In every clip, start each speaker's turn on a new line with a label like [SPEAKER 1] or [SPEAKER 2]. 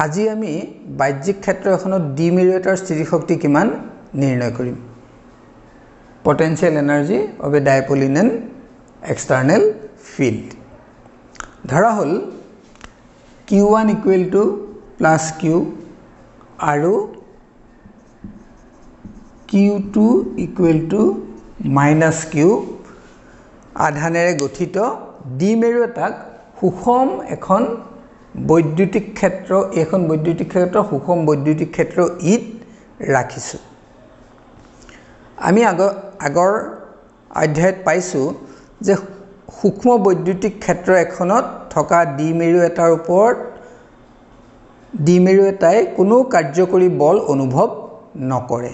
[SPEAKER 1] আজি আমি বাহ্যিক ক্ষেত্ৰ এখনত দ্বিমেৰু এটাৰ স্থিতিশক্তি কিমান নিৰ্ণয় কৰিম potential energy of a dipole in an external field ধৰা হল q1 equal to plus q আৰু q2 equal to minus q আধানেৰে গঠিত দ্বিমেৰু এটাক সুষম এখন বৈদ্যুতিক ক্ষেত্ৰ এখন বৈদ্যুতিক ক্ষেত্ৰ সুষম বৈদ্যুতিক ক্ষেত্ৰ ইত ৰাখিছো আমি আগৰ অধ্যায়ত পাইছো যে সূক্ষ্ম বৈদ্যুতিক ক্ষেত্ৰ এখনত থকা দ্বিমেৰু এটাৰ ওপৰত দ্বিমেৰু এটাই কোনো কাৰ্যকৰী বল অনুভৱ নকৰে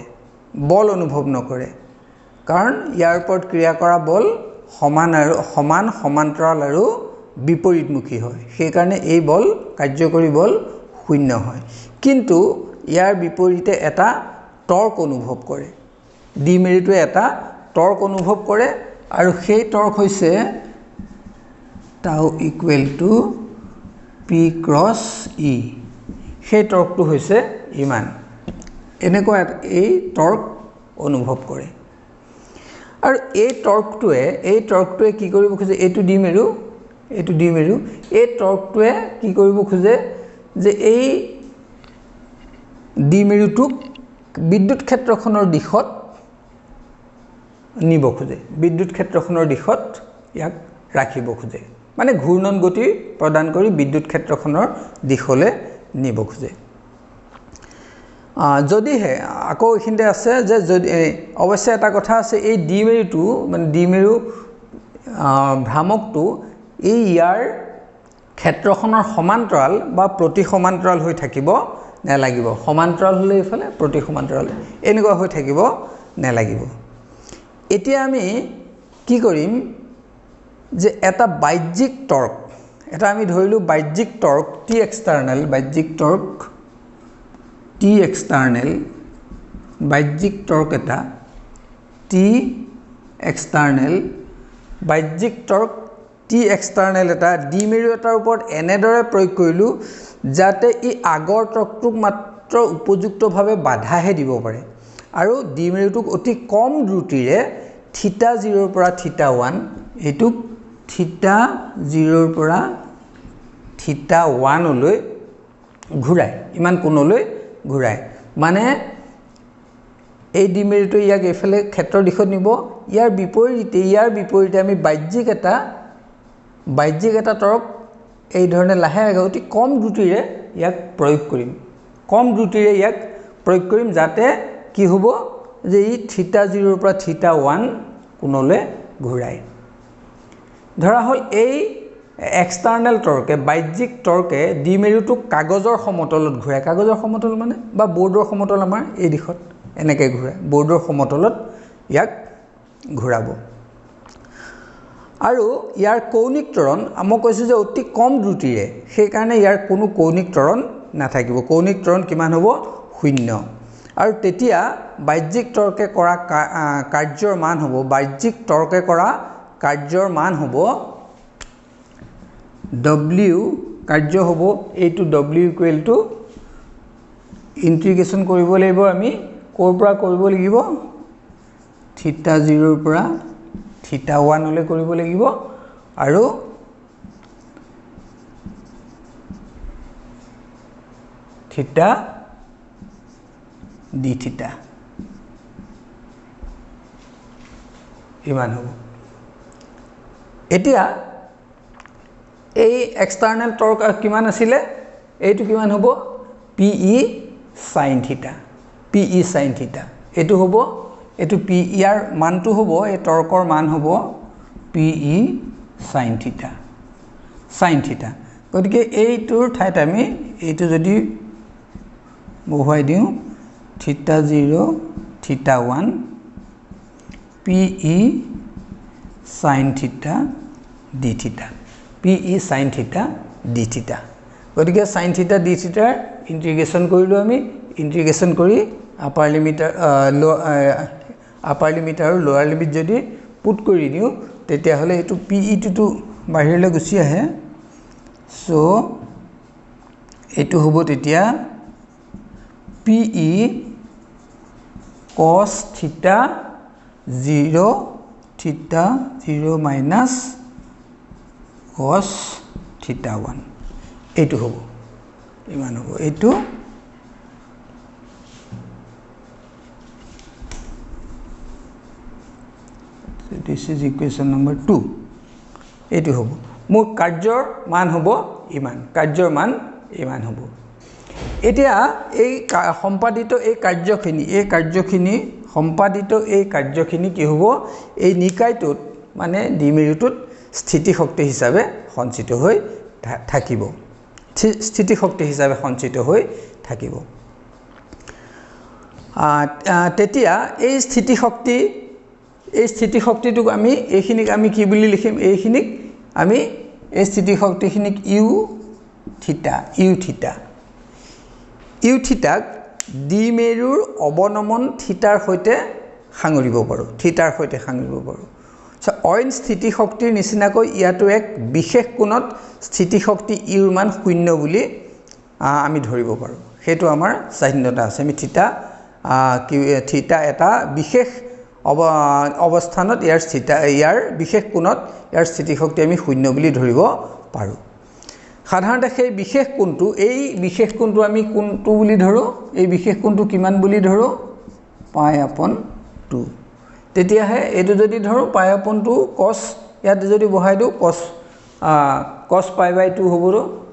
[SPEAKER 1] কাৰণ ইয়াৰ ওপৰত ক্ৰিয়া কৰা বল সমান সমান্তৰাল আৰু বিপৰীতমুখী হয় সেই কাৰণে এই বল কাৰ্যকৰী বল শূন্য হয় কিন্তু ইয়াৰ বিপৰীতে এটা টৰ্ক অনুভৱ কৰে দ্বিমেৰুটোৱে এটা টৰ্ক অনুভৱ কৰে আৰু সেই টৰ্ক হৈছে tau equal to p cross e সেই টৰ্কটো হৈছে ইমান এনেকুৱা এই টৰ্ক অনুভৱ কৰে আৰু এই টৰ্কটোৱে কি কৰিব খোজে এইটো দ্বিমেৰু এই টৰ্কটোৱে কি কৰিব খোজে যে এই দ্বিমেৰুটোক বিদ্যুৎ ক্ষেত্ৰখনৰ দিশত নিব খোজে বিদ্যুৎ ক্ষেত্ৰখনৰ দিশত ইয়াক ৰাখিব খোজে মানে ঘূৰ্ণন গতি প্ৰদান কৰি বিদ্যুৎ ক্ষেত্ৰখনৰ দিশলৈ নিব খোজে যদিহে আকৌ এখিনতে আছে যে যদি অৱশ্যে এটা কথা আছে এই দ্বিমেৰুটো মানে দ্বিমেৰু ভ্ৰামকটো এই ইয়াৰ ক্ষেত্ৰখনৰ সমান্তৰাল বা প্ৰতি সমান্তৰাল হৈ থাকিব নেলাগিব সমান্তৰাল হলে ইফালে প্ৰতি সমান্তৰাল এনেকুৱা হৈ থাকিব নেলাগিব এতিয়া আমি কি কৰিম যে এটা বাহ্যিক টৰ্ক এটা আমি ধৰিলো বাহ্যিক টৰ্ক T external বাহ্যিক টৰ্ক T external বাহ্যিক টৰ্ক এটা T external বাহ্যিক টৰ্ক T external এটা দ্বিমেৰু এটাৰ ওপৰত এনেদৰে প্ৰয়োগ কৰিলো যাতে ই আগৰ টৰ্কটোক মাত্ৰ উপযুক্তভাৱে বাধাহে দিব পাৰে আৰু দ্বিমেৰুটোক অতি কম দ্ৰুতিৰে থিটা 0 ৰ পৰা থিটা 1 এটুক থিটা 0 ৰ পৰা থিটা 1 লৈ ঘূৰাই ইমান কোণলৈ ঘূৰাই মানে এই দ্বিমেৰুটো ইয়াক এফালে ক্ষেত্ৰৰ দিশত নিব ইয়াৰ বিপৰীতে আমি বাহ্যিক এটা টৰ্ক এই ধৰণে লাহে অতি কম দ্ৰুতিৰে ইয়াক প্ৰয়োগ কৰিম যাতে কি হ'ব যে ই থিটা 0 ৰ পৰা থিটা 1 কোণলৈ ঘূৰাই ধৰা হল এই এক্সটাৰ্নেল টৰ্কে বাহ্যিক টৰ্কে দ্বিমেৰুটোক কাগজৰ সমতলত ঘূৰাই কাগজৰ সমতল মানে বা বৰ্ডৰ সমতল আমাৰ এই দিশত এনেকৈ ঘূৰাই বৰ্ডৰ সমতলত ইয়াক ঘূৰাব আৰু ইয়াৰ কৌণিক ত্বৰণ আমি কৈছো যে অতি কম দ্ৰুতিৰে সেই কাৰণে ইয়াৰ কোনো কৌণিক ত্বৰণ নাথাকিব কৌণিক ত্বৰণ কিমান হ'ব 0 আৰু তেতিয়া বাহ্যিক টৰ্কে কৰা কাৰ্যৰ মান হ'ব w কাৰ্য হ'ব এইটো w ইকুৱেল টু ইন্টিগ্ৰেশন কৰিব লাগিব আমি কোৰ পৰা কৰিব লাগিব থিটা 0 ৰ পৰা থিটা 1 লৈ কৰিব লাগিব আৰু থিটা d থিটা ইমান হ'ব এতিয়া এই এক্সটাৰ্নেল টৰ্ক কিমান আছিল এইটো কিমান হ'ব pe sin থিটা এটো হ'ব এটো p ইয়াৰ মানটো হ'ব এই টৰ্কৰ মান হ'ব pe sin থিটা গতিকে এইটোৰ ঠাইত আমি এইটো যদি বহুৱাই দিওঁ থিটা 0 থিটা 1 pe sin থিটা d থিটা pe sin থিটা d থিটা গতিকে sin থিটা d থিটাৰ ইন্টিগ্ৰেশন কৰিলো আমি ইন্টিগ্ৰেশন কৰি আপাৰ লিমিট আৰু লোৱাৰ লিমিট যদি পুট কৰি দিও তেতিয়া হলে এটো pe টো বাহিৰলৈ গুচি আহে সো এইটো হ'ব তেতিয়া PE cos theta 0 theta 0 minus cos theta 1 এইটো হ'ব ইমান হ'ব এইটো this is equation number 2 এইটো হ'ব মোৰ কাৰ্যৰ মান হ'ব ইমান কাৰ্যৰ মান ইমান হ'ব এতিয়া এই সম্পাদিত এই কাৰ্যখিনি সম্পাদিত এই কাৰ্যখিনি কি হ'ব এই নিকায়টোত মানে দ্বিমেৰুটোত স্থিতি শক্তি হিচাপে সঞ্চিত হৈ থাকিব স্থিতি শক্তি হিচাপে সঞ্চিত হৈ থাকিব তেতিয়া এই স্থিতি শক্তিটোক আমি এইখিনিক আমি কি বুলি লিখিম এইখিনিক আমি এই স্থিতি শক্তিখিনিক ইউ থিটাক দ্বিমেৰুৰ অৱনমন থিটাৰ সৈতে সাঙুৰিব পাৰোঁ অইন স্থিতি শক্তিৰ নিচিনাকৈ ইয়াতো এক বিশেষ কোণত স্থিতি শক্তি ইউৰ মান 0 বুলি আমি ধৰিব পাৰোঁ সেইটো আমাৰ স্বাধীনতা আছে আমি থিটা এটা বিশেষ অৱস্থানত ইয়াৰ বিশেষ কোণত ইয়াৰ স্থিতি শক্তি আমি 0 বুলি ধৰিব পাৰোঁ সাধাৰণতে সেই এই বিশেষ কোণটো আমি কোনটো বুলি ধৰো এই বিশেষ কোণটো কিমান বুলি ধৰো π/2 তেতিয়াহে এইটো যদি ধৰো π/2 cos ইয়াত যদি বহাই দিও cos π/2 হ'ব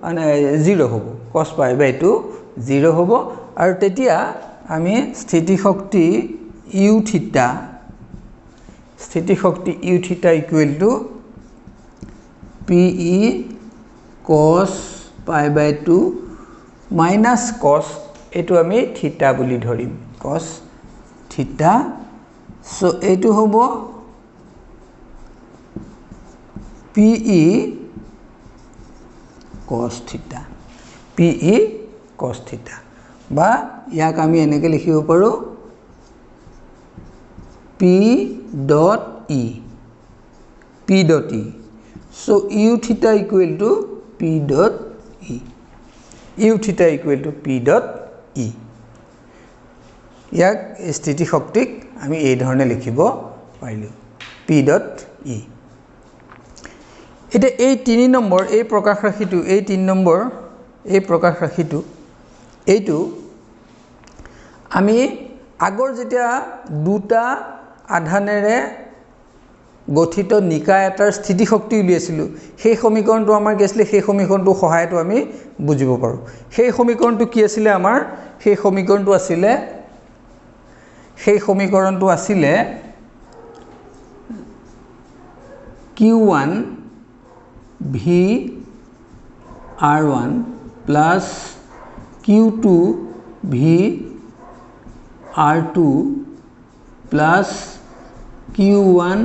[SPEAKER 1] মানে 0 হ'ব cos π/2 0 হ'ব আৰু তেতিয়া আমি স্থিতি শক্তি ইউ থিটা equal to PE cos π/2 minus cos এইটো আমি থিটা বুলি ধৰিম cos থিটা সো এইটো হ'ব PE cos থিটা বা ইয়াক আমি এনেকৈ লিখিব পাৰোঁ P dot E so u theta equal to P dot E ইয়াক স্থিতি শক্তিক আমি এই ধৰণে লিখিব পাৰিলোঁ P dot E এটা এই 3 নম্বৰ এই প্ৰকাশ ৰাশিটো এই 3 নম্বৰ এই প্ৰকাশ ৰাশিটো এইটো আমি আগৰ যেতিয়া দুটা আধানেৰে গঠিত নিকায় এটাৰ স্থিতি শক্তি উলিয়াইছিলোঁ সেই সমীকৰণটো আমাৰ কি আছিল সেই সমীকৰণটো সহায়টো আমি বুজিব পাৰোঁ সেই সমীকৰণটো কি আছিল আমাৰ সেই সমীকৰণটো আছিল Q1 V R1 plus Q2 V R2 plus Q1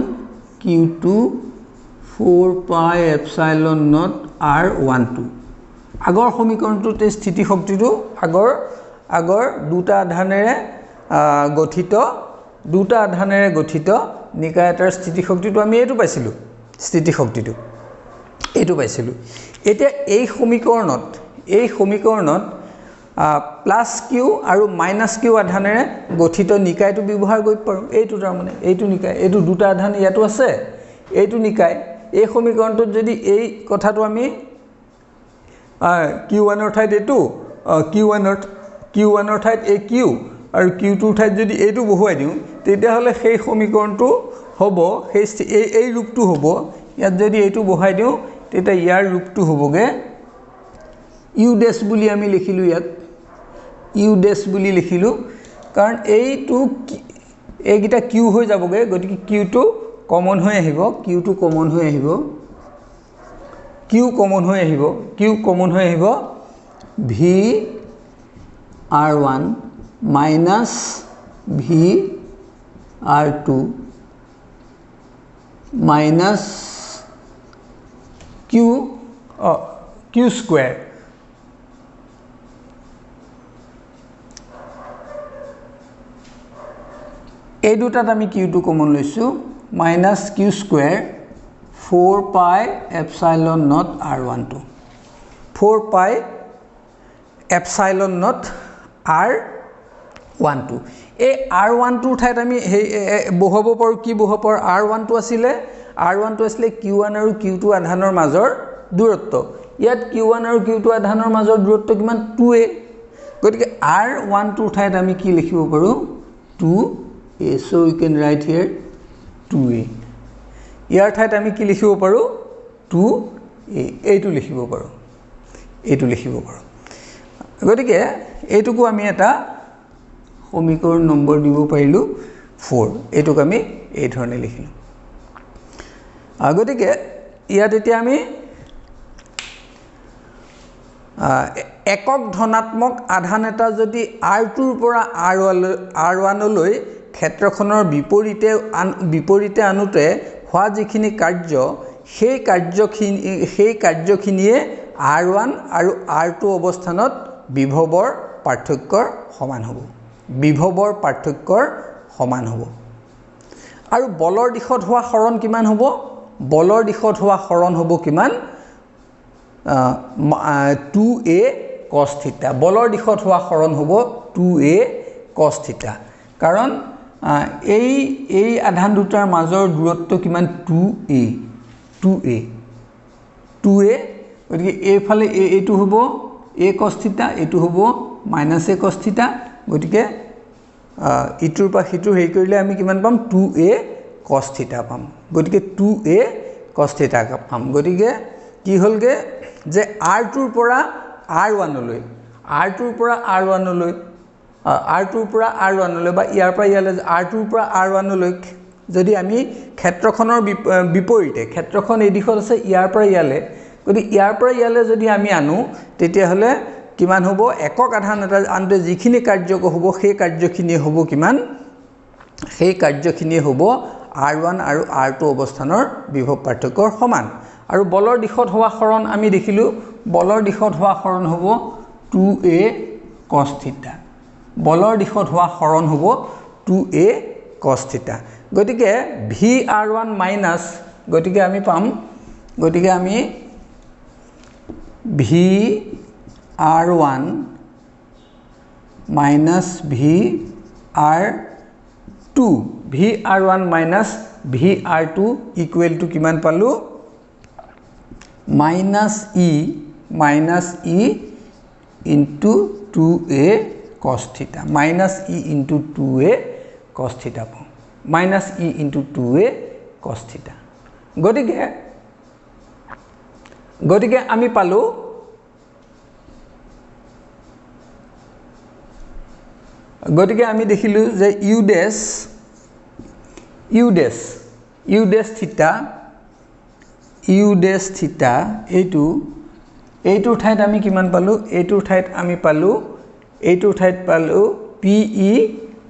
[SPEAKER 1] Q2 4 pi epsilon naught R12 আগৰ সমীকৰণটোতে স্থিতি শক্তিটো আগৰ দুটা আধানেৰে গঠিত নিকায় এটাৰ স্থিতি শক্তিটো আমি এইটো পাইছিলোঁ এতিয়া এই সমীকৰণত প্লাস কিউ আৰু মাইনাস কিউ আধানেৰে গঠিত নিকায়টো ব্যৱহাৰ কৰিব পাৰোঁ এইটো তাৰমানে এইটো নিকায় এইটো দুটা আধান ইয়াতো আছে এইটো নিকায় এই সমীকৰণটোত যদি এই কথাটো আমি Q1 ৰ ঠাইত এইটো Q1 ৰ ঠাইত এই কিউ আৰু Q2 ৰ ঠাইত যদি এইটো বহুৱাই দিওঁ তেতিয়াহ'লে সেই সমীকৰণটো হ'ব এই ৰূপটো হ'ব ইয়াত যদি এইটো বহাই দিওঁ তেতিয়া ইয়াৰ ৰূপটো হ'বগে ইউ ডেশ বুলি আমি লিখিলোঁ ইয়াত ইউ ডেশ বুলি লিখিলোঁ কাৰণ এইকেইটা কিউ হৈ যাবগে গতিকে কিউটো কমন হৈ আহিব কিউ কমন হৈ আহিব V R1 minus V R2 minus Q square এই দুটাত আমি কিউটো কমন লৈছোঁ minus Q square 4 pi epsilon naught R12 4 pi epsilon not R12 এই R12 ঠাইত আমি বহুৱাব পাৰোঁ কি বহুৱাব পাৰোঁ R12 আছিলে Q1 আৰু Q2 আধানৰ মাজৰ দূৰত্ব ইয়াত Q1 আৰু Q2 আধানৰ মাজৰ দূৰত্ব কিমান 2a গতিকে R12 ঠাইত আমি কি লিখিব পাৰোঁ 2a so we can write here 2a ইয়াৰ ঠাইত আমি কি লিখিব পাৰোঁ 2a এইটো লিখিব পাৰোঁ গতিকে এইটোকো আমি এটা সমীকৰণ নম্বৰ দিব পাৰিলো 4 এইটোক আমি এই ধৰণে লিখিলো গতিকে ইয়াত এতিয়া আমি একক ধনাত্মক আধান এটা যদি R2 ৰ পৰা R1 লৈ ক্ষেত্ৰখনৰ বিপৰীতে আনুতে হোৱা যিখিনি কাৰ্য সেই কাৰ্যখিনিয়ে R1 আৰু R2 অৱস্থানত বিভৱৰ পাৰ্থক্যৰ সমান হ'ব আৰু বলৰ দিশত হোৱা হৰণ কিমান হ'ব বলৰ দিশত হোৱা হৰণ হ'ব কিমান 2a cos θ বলৰ দিশত হোৱা হৰণ হ'ব 2a cos θ কাৰণ এই আধান দুটাৰ মাজৰ দূৰত্ব কিমান 2a গতিকে এইফালে এইটো হ'ব a cos θ এইটো হ'ব -a cos θ গতিকে ইটোৰ পৰা সিটো হেৰি কৰিলে আমি কিমান পাম 2a cos θ পাম গতিকে 2a cos θ পাম গতিকে কি হ'লগে যে R2 ৰ পৰা R1 লৈ বা ইয়াৰ পৰা ইয়ালে R2 ৰ পৰা R1 লৈ যদি আমি ক্ষেত্ৰখনৰ বিপৰীতে ক্ষেত্ৰখন এই দিশত আছে ইয়াৰ পৰা ইয়ালে গতিকে ইয়াৰ পৰা ইয়ালে যদি আমি আনো তেতিয়া হলে কিমান হ'ব একক আধান এটা আনতে যিখিনি কাৰ্যক হ'ব সেই কাৰ্যখিনি হ'ব কিমান সেই কাৰ্যখিনি হ'ব R1 আৰু R2 অৱস্থানৰ বিভৱ পাৰ্থক্যৰ সমান আৰু বলৰ দিশত হোৱা হৰণ আমি দেখিলো বলৰ দিশত হোৱা হৰণ হ'ব 2a cos θ বলৰ দিশত হোৱা হৰণ হ'ব 2a cos θ গতিকে VR1 মাইনাস গতিকে আমি পাম গতিকে আমি VR1 minus VR1 minus VR2 equal to কিমান পালো -e into 2a cos θ -e into 2a cos θ পাম -e into 2a cos θ গতিকে আমি পালো গতিকে আমি দেখিলো যে u dash theta এইটো ঠাইত আমি কিমান পালো এইটো ঠাইত আমি পালো pe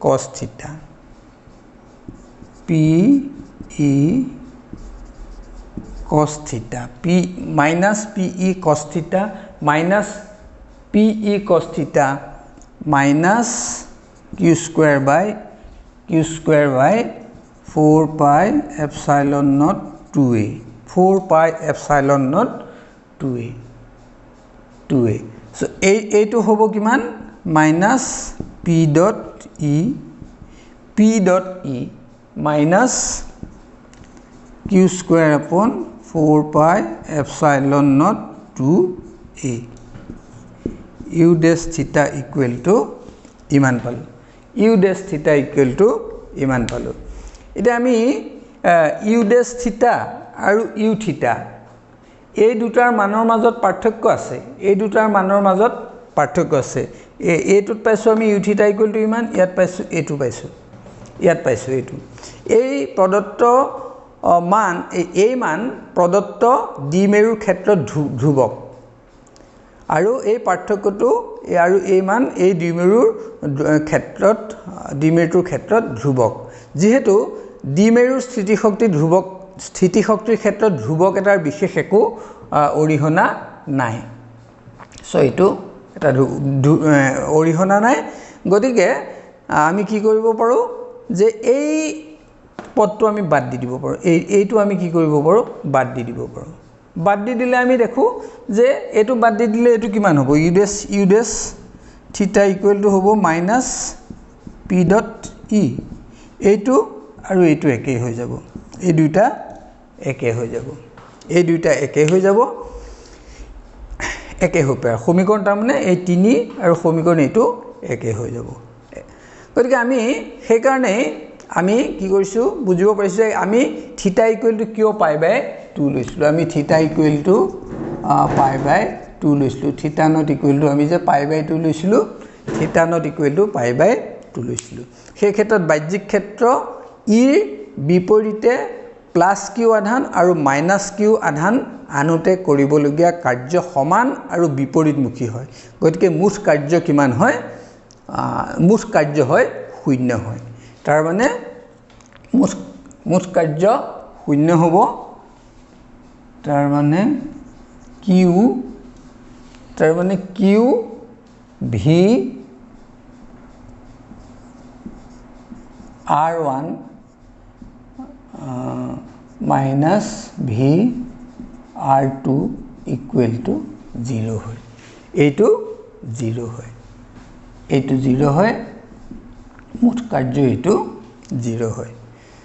[SPEAKER 1] cos θ pe cos θ minus pe cos θ minus pe cos θ minus q square by 4 pi epsilon naught 2a 4 pi epsilon naught 2a so এইটো হ'ব কিমান minus p dot e minus q square upon 4 pi epsilon naught 2a u dash theta equal to ইমান পালো u dash theta equal to ইমান পালো এটা আমি u dash theta আৰু u theta এই দুটাৰ মানৰ মাজত পাৰ্থক্য আছে এইটোত পাইছো আমি u theta equal to ইমান ইয়াত পাইছো এইটো এই প্ৰদত্ত মান এই মান প্ৰদত্ত দ্বিমেৰুৰ ক্ষেত্ৰত ধ্ৰুৱক আৰু এই পাৰ্থক্যটো আৰু এই মান এই দ্বিমেৰুৰ ক্ষেত্ৰত ধ্ৰুৱক যেহেতু দ্বিমেৰুৰ স্থিতিশক্তিৰ ক্ষেত্ৰত ধ্ৰুৱক এটাৰ বিশেষ একো অৰিহণা নাই সো এইটো এটা অৰিহণা নাই গতিকে আমি কি কৰিব পাৰো যে এই পদটো আমি বাদ দি দিব পাৰো এইটো আমি কি কৰিব পাৰো বাদ দি দিব পাৰো বাদ দি দিলে আমি দেখোঁ যে এইটো বাদ দি দিলে এইটো কিমান হ'ব ইউ ডেছ থিটা ইকুৱেল টু হ'ব মাইনাছ পি ডট ই এইটো আৰু এইটো একেই হৈ যাব এই দুইটা একে হৈ যাব এই দুইটা একে হৈ যাব একে হৈ পায় সমীকৰণ তাৰমানে এই 3 আৰু সমীকৰণ এইটো একে হৈ যাব গতিকে আমি সেইকাৰণে আমি কি কৰিছোঁ বুজিব পাৰিছোঁ যে আমি থিটা ইকুৱেল টু কিয় পাই বাই 2 লৈছিলোঁ আমি থিটা ইকুৱেল টু পাই বাই 2 লৈছিলোঁ থিটা নট ইকুৱেল টু আমি যে পাই বাই 2 লৈছিলোঁ থিটা not equal to pi by 2 লৈছিলোঁ সেই ক্ষেত্ৰত বাহ্যিক ক্ষেত্ৰ ইৰ বিপৰীতে প্লাছ কিউ আধান আৰু মাইনাছ কিউ আধান আনোতে কৰিবলগীয়া কাৰ্য সমান আৰু বিপৰীতমুখী হয় গতিকে মুঠ কাৰ্য কিমান হয় মুঠ কাৰ্য হয় শূন্য হয় তাৰ মানে মুঠ কাৰ্য শূন্য হ'ব তাৰ মানে q V R1 minus V R2 equal to 0 হয় এইটো 0 হয় এইটো 0 হয় মুঠ কাৰ্য এইটো 0 হয়